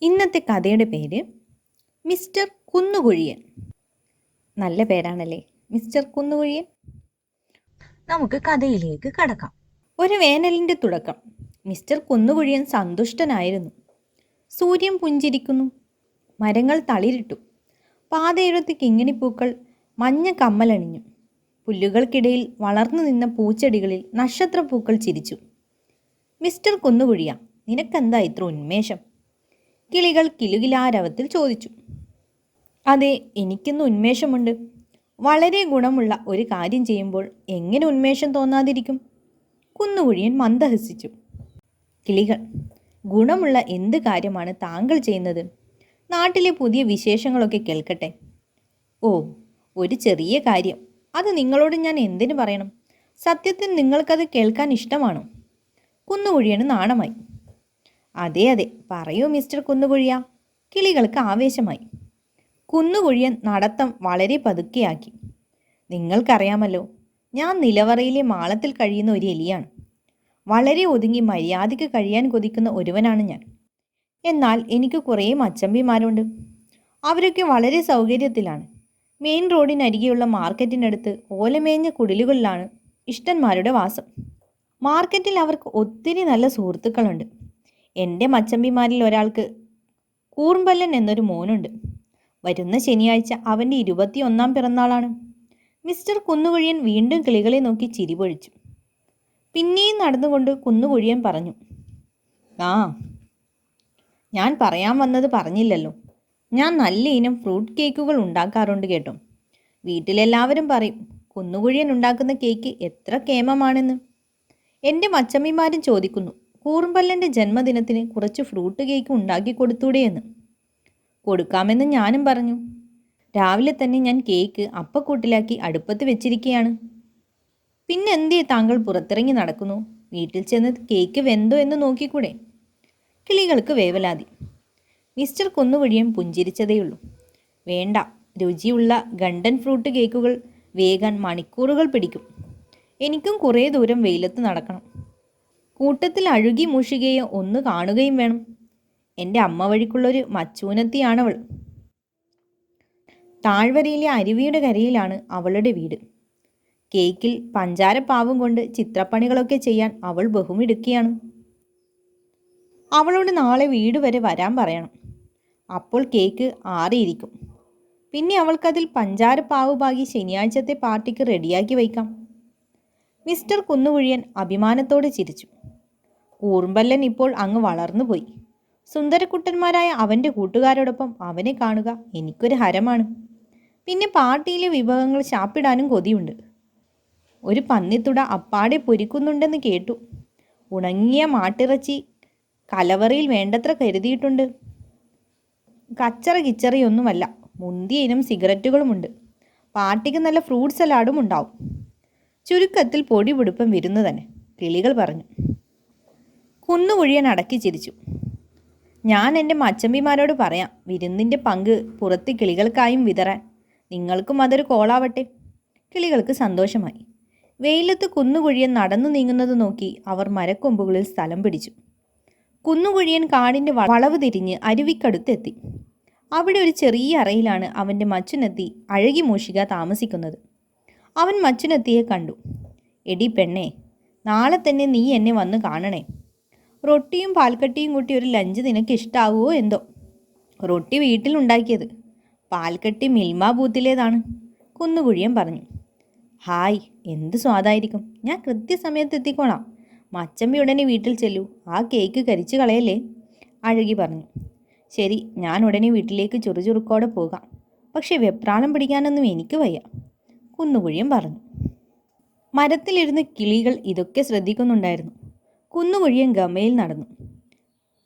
ഇന്നത്തെ കഥയുടെ പേര് മിസ്റ്റർ കുന്നുകുഴിയൻ. നല്ല പേരാണല്ലേ, മിസ്റ്റർ കുന്നുകുഴിയൻ. നമുക്ക് കഥയിലേക്ക് കടക്കാം. ഒരു വേനലിൻ്റെ തുടക്കം. മിസ്റ്റർ കുന്നുകുഴിയൻ സന്തുഷ്ടനായിരുന്നു. സൂര്യൻ പുഞ്ചിരിക്കുന്നു, മരങ്ങൾ തളിരിട്ടു, പാതയോരത്ത് കിങ്ങിണിപ്പൂക്കൾ മഞ്ഞ കമ്മലണിഞ്ഞു, പുല്ലുകൾക്കിടയിൽ വളർന്നു നിന്ന പൂച്ചെടികളിൽ നക്ഷത്രപ്പൂക്കൾ ചിരിച്ചു. മിസ്റ്റർ കുന്നുകുഴിയ, നിനക്കെന്താ ഇത്ര ഉന്മേഷം? കിളികൾ കിലുകിലാരവത്തിൽ ചോദിച്ചു. അതെ, എനിക്കിന്ന് ഉന്മേഷമുണ്ട്. വളരെ ഗുണമുള്ള ഒരു കാര്യം ചെയ്യുമ്പോൾ എങ്ങനെ ഉന്മേഷം തോന്നാതിരിക്കും? കുന്നുകുഴിയൻ മന്ദഹസിച്ചു. കിളികൾ, ഗുണമുള്ള എന്ത് കാര്യമാണ് താങ്കൾ ചെയ്യുന്നത്? നാട്ടിലെ പുതിയ വിശേഷങ്ങളൊക്കെ കേൾക്കട്ടെ. ഓ, ഒരു ചെറിയ കാര്യം. അത് നിങ്ങളോട് ഞാൻ എന്തിനു പറയണം? സത്യത്തിൽ നിങ്ങൾക്കത് കേൾക്കാൻ ഇഷ്ടമാണോ? കുന്നുകുഴിയന് നാണമായി. അതെ അതെ, പറയൂ മിസ്റ്റർ കുന്നുകുഴിയ. കിളികൾക്ക് ആവേശമായി. കുന്നുകുഴിയൻ നടത്തം വളരെ പതുക്കെയാക്കി. നിങ്ങൾക്കറിയാമല്ലോ, ഞാൻ നിലവറയിലെ മാളത്തിൽ കഴിയുന്ന ഒരു എലിയാണ്. വളരെ ഒതുങ്ങി മര്യാദയ്ക്ക് കഴിയാൻ കൊതിക്കുന്ന ഒരുവനാണ് ഞാൻ. എന്നാൽ എനിക്ക് കുറേ മച്ചമ്പിമാരുണ്ട്. അവരൊക്കെ വളരെ സൗകര്യത്തിലാണ്. മെയിൻ റോഡിനരികെയുള്ള മാർക്കറ്റിനടുത്ത് ഓലമേഞ്ഞ കുടിലുകളിലാണ് ഇഷ്ടന്മാരുടെ വാസം. മാർക്കറ്റിൽ അവർക്ക് ഒത്തിരി നല്ല സുഹൃത്തുക്കളുണ്ട്. എൻ്റെ മച്ചമ്പിമാരിൽ ഒരാൾക്ക് കൂർമ്പല്ലൻ എന്നൊരു മോനുണ്ട്. വരുന്ന ശനിയാഴ്ച അവൻ്റെ 21ാം പിറന്നാളാണ്. മിസ്റ്റർ കുന്നുകുഴിയൻ വീണ്ടും കിളികളെ നോക്കി ചിരിപൊഴിച്ചു. പിന്നെയും നടന്നുകൊണ്ട് കുന്നുകുഴിയൻ പറഞ്ഞു, ആ, ഞാൻ പറയാൻ വന്നത് പറഞ്ഞില്ലല്ലോ. ഞാൻ നല്ല ഇനം ഫ്രൂട്ട് കേക്കുകൾ ഉണ്ടാക്കാറുണ്ട് കേട്ടോ. വീട്ടിലെല്ലാവരും പറയും കുന്നുകുഴിയൻ ഉണ്ടാക്കുന്ന കേക്ക് എത്ര കേമമാണെന്ന്. എൻ്റെ മച്ചമ്മിമാരും ചോദിക്കുന്നു, കൂർമ്പല്ലൻ്റെ ജന്മദിനത്തിന് കുറച്ച് ഫ്രൂട്ട് കേക്ക് ഉണ്ടാക്കി കൊടുത്തൂടെ എന്ന്. കൊടുക്കാമെന്ന് ഞാനും പറഞ്ഞു. രാവിലെ തന്നെ ഞാൻ കേക്ക് അപ്പക്കൂട്ടിലാക്കി അടുപ്പത്ത് വെച്ചിരിക്കുകയാണ്. പിന്നെ എന്തേ താങ്കൾ പുറത്തിറങ്ങി നടക്കുന്നു? വീട്ടിൽ ചെന്ന് കേക്ക് വെന്തോ എന്ന് നോക്കിക്കൂടെ? കിളികൾക്ക് വേവലാതി. മിസ്റ്റർ കുന്നുകുഴിയൻ പുഞ്ചിരിച്ചതേയുള്ളൂ. വേണ്ട, രുചിയുള്ള ഗണ്ടൻ ഫ്രൂട്ട് കേക്കുകൾ വേകാൻ മണിക്കൂറുകൾ പിടിക്കും. എനിക്കും കുറേ ദൂരം വെയിലത്ത് നടക്കണം. കൂട്ടത്തിൽ അഴുകി മൂഷികയെ ഒന്ന് കാണുകയും വേണം. എൻ്റെ അമ്മ വഴിക്കുള്ളൊരു മച്ചൂനത്തിയാണവൾ. താഴ്വരയിലെ അരുവിയുടെ കരയിലാണ് അവളുടെ വീട്. കേക്കിൽ പഞ്ചാരപ്പാവും കൊണ്ട് ചിത്രപ്പണികളൊക്കെ ചെയ്യാൻ അവൾ ബഹുമിടുക്കിയാണ്. അവളോട് നാളെ വീട് വരെ വരാൻ പറയണം. അപ്പോൾ കേക്ക് ആറിയിരിക്കും. പിന്നെ അവൾക്കതിൽ പഞ്ചാരപ്പാവ് പാകി ശനിയാഴ്ചത്തെ പാർട്ടിക്ക് റെഡിയാക്കി വയ്ക്കാം. മിസ്റ്റർ കുന്നുകുഴിയൻ അഭിമാനത്തോടെ ചിരിച്ചു. കൂർമ്പല്ലൻ ഇപ്പോൾ അങ്ങ് വളർന്നുപോയി. സുന്ദരക്കുട്ടന്മാരായ അവൻ്റെ കൂട്ടുകാരോടൊപ്പം അവനെ കാണുക എനിക്കൊരു ഹരമാണ്. പിന്നെ പാർട്ടിയിലെ വിഭവങ്ങൾ ശാപ്പിടാനും കൊതിയുണ്ട്. ഒരു പന്നിത്തുട അപ്പാടെ പൊരിക്കുന്നുണ്ടെന്ന് കേട്ടു. ഉണങ്ങിയ മാട്ടിറച്ചി കലവറയിൽ വേണ്ടത്ര കരുതിയിട്ടുണ്ട്. കച്ചറ കിച്ചറയൊന്നുമല്ല, മുന്തിയ ഇനം സിഗരറ്റുകളുമുണ്ട്. പാർട്ടിക്ക് നല്ല ഫ്രൂട്ട് സലാഡും ഉണ്ടാവും. ചുരുക്കത്തിൽ പൊടി പിടുപ്പം വിരുന്നു തന്നെ, കിളികൾ പറഞ്ഞു. കുന്നുകുഴിയൻ അടക്കി ചിരിച്ചു. ഞാൻ എൻ്റെ മച്ചമ്പിമാരോട് പറയാം വിരുന്നിൻ്റെ പങ്ക് പുറത്ത് കിളികൾക്കായും വിതറാൻ. നിങ്ങൾക്കും അതൊരു കോളാവട്ടെ. കിളികൾക്ക് സന്തോഷമായി. വെയിലത്ത് കുന്നുകുഴിയൻ നടന്നു നീങ്ങുന്നത് നോക്കി അവർ മരക്കൊമ്പുകളിൽ സ്ഥലം പിടിച്ചു. കുന്നുകുഴിയൻ കാടിൻ്റെ വളവ് തിരിഞ്ഞ് അരുവിക്കടുത്തെത്തി. അവിടെ ഒരു ചെറിയ അറയിലാണ് അവൻ്റെ മച്ചുനെത്തി അഴകി മൂഷിക താമസിക്കുന്നത്. അവൻ മച്ചുനെത്തിയെ കണ്ടു. എടി പെണ്ണേ, നാളെ തന്നെ നീ എന്നെ വന്ന് കാണണേ. റൊട്ടിയും പാൽക്കട്ടിയും കൂട്ടി ഒരു ലഞ്ച് നിനക്ക് ഇഷ്ടാവുമോ എന്തോ? റൊട്ടി വീട്ടിലുണ്ടാക്കിയത്, പാൽക്കട്ടി മിൽമ ബൂത്തിലേതാണ്, കുന്നുകുഴിയൻ പറഞ്ഞു. ഹായ്, എന്ത് സ്വാദായിരിക്കും. ഞാൻ കൃത്യസമയത്ത് എത്തിക്കോളാം. മച്ചമ്പി ഉടനെ വീട്ടിൽ ചെല്ലൂ. ആ കേക്ക് കരിച്ചു കളയല്ലേ, അഴകി പറഞ്ഞു. ശരി, ഞാൻ ഉടനെ വീട്ടിലേക്ക് ചുറുചുറുക്കോടെ പോകാം. പക്ഷെ വെപ്രാളം പിടിക്കാനൊന്നും എനിക്ക് വയ്യ, കുന്നുകുഴിയൻ പറഞ്ഞു. മരത്തിലിരുന്ന് കിളികൾ ഇതൊക്കെ ശ്രദ്ധിക്കുന്നുണ്ടായിരുന്നു. കുന്നുകുഴിയൻ ഗമയിൽ നടന്നു.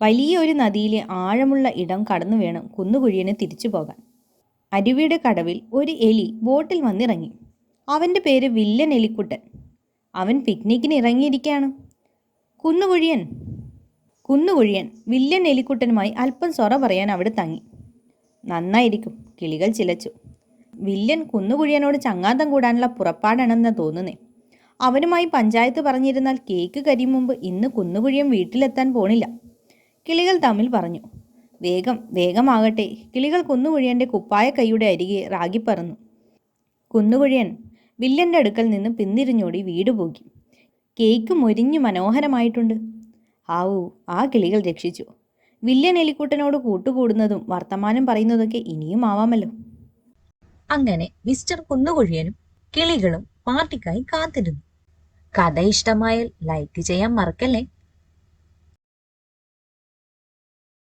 വലിയ ഒരു നദിയിലെ ആഴമുള്ള ഇടം കടന്നു വേണം കുന്നുകുഴിയന് തിരിച്ചു പോകാൻ. അരുവിയുടെ കടവിൽ ഒരു എലി ബോട്ടിൽ വന്നിറങ്ങി. അവൻ്റെ പേര് വില്ലൻ എലിക്കുട്ടൻ. അവൻ പിക്നിക്കിന് ഇറങ്ങിയിരിക്കുകയാണ്. കുന്നുകുഴിയൻ വില്ലൻ എലിക്കുട്ടനുമായി അല്പം സൊറ പറയാൻ അവിടെ തങ്ങി. നന്നായിരിക്കും, കിളികൾ ചിലച്ചു. വില്ലൻ കുന്നുകുഴിയനോട് ചങ്ങാത്തം കൂടാനുള്ള പുറപ്പാടാണെന്ന് തോന്നുന്നേ. അവനുമായി പഞ്ചായത്ത് പറഞ്ഞിരുന്നാൽ കേക്ക് കരിയും മുമ്പ് ഇന്ന് കുന്നുകുഴിയൻ വീട്ടിലെത്താൻ പോണില്ല, കിളികൾ തമ്മിൽ പറഞ്ഞു. വേഗം വേഗമാകട്ടെ. കിളികൾ കുന്നുകുഴിയൻ്റെ കുപ്പായ കൈയുടെ അരികെ റാഗിപ്പറന്നു. കുന്നുകുഴിയൻ വില്യൻ്റെ അടുക്കൽ നിന്ന് പിന്തിരിഞ്ഞോടി വീട് പോയി. കേക്ക് മൊരിഞ്ഞു മനോഹരമായിട്ടുണ്ട്. ആവൂ, ആ കിളികൾ രക്ഷിച്ചു. വില്യൻ എലിക്കുട്ടനോട് കൂട്ടുകൂടുന്നതും വർത്തമാനം പറയുന്നതൊക്കെ ഇനിയും ആവാമല്ലോ. അങ്ങനെ മിസ്റ്റർ കുന്നുകുഴിയനും കിളികളും പാർട്ടിക്കായി കാത്തിരുന്നു. കഥ ഇഷ്ടമായാൽ ലൈക്ക് ചെയ്യാൻ മറക്കല്ലേ.